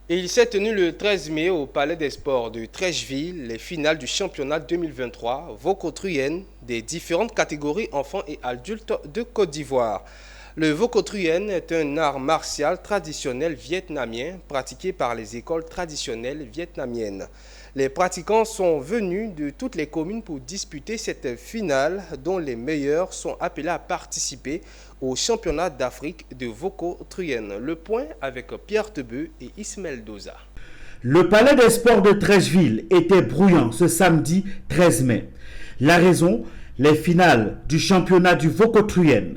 Il s'est tenu le 13 mai au Palais des Sports de Treichville les finales du championnat 2023 Vokotruyen des différentes catégories enfants et adultes de Côte d'Ivoire. Le Vokotruyen est un art martial traditionnel vietnamien pratiqué par les écoles traditionnelles vietnamiennes. Les pratiquants sont venus de toutes les communes pour disputer cette finale dont les meilleurs sont appelés à participer au championnat d'Afrique de Vokotruyen. Le point avec Pierre Tebeu et Ismaël Doza. Le palais des sports de Treichville était bruyant ce samedi 13 mai. La raison, les finales du championnat du Vokotruyen.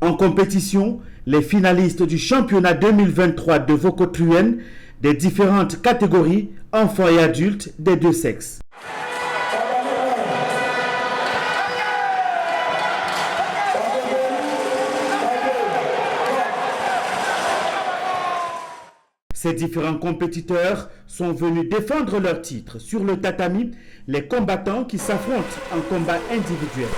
En compétition, les finalistes du championnat 2023 de Vokotruyen des différentes catégories, enfants et adultes des deux sexes. Ces différents compétiteurs sont venus défendre leur titre. Sur le tatami, les combattants qui s'affrontent en combat individuel.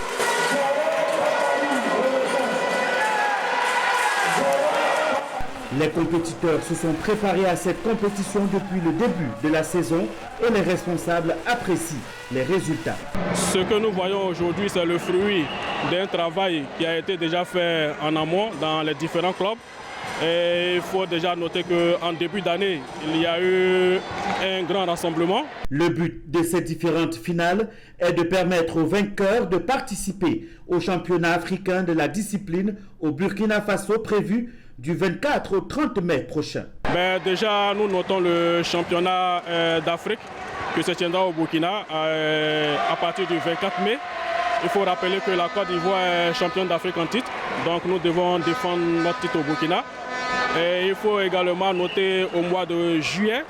Les compétiteurs se sont préparés à cette compétition depuis le début de la saison et les responsables apprécient les résultats. Ce que nous voyons aujourd'hui, c'est le fruit d'un travail qui a été déjà fait en amont dans les différents clubs. Et il faut déjà noter qu'en début d'année, il y a eu un grand rassemblement. Le but de ces différentes finales est de permettre aux vainqueurs de participer au championnat africain de la discipline au Burkina Faso prévu du 24 au 30 mai prochain. Déjà, nous notons le championnat d'Afrique qui se tiendra au Burkina à partir du 24 mai. Il faut rappeler que la Côte d'Ivoire est championne d'Afrique en titre, donc nous devons défendre notre titre au Burkina. Et il faut également noter au mois de juillet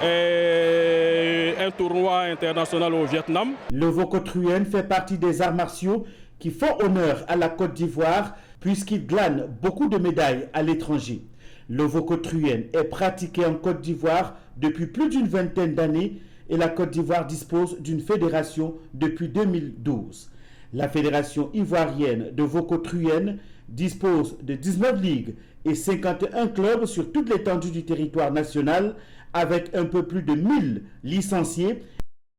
un tournoi international au Vietnam. Le Vokotruyen fait partie des arts martiaux qui font honneur à la Côte d'Ivoire puisqu'il glane beaucoup de médailles à l'étranger. Le Vokotruyen est pratiqué en Côte d'Ivoire depuis plus d'une vingtaine d'années et la Côte d'Ivoire dispose d'une fédération depuis 2012. La fédération ivoirienne de Vokotruyen dispose de 19 ligues et 51 clubs sur toute l'étendue du territoire national avec un peu plus de 1000 licenciés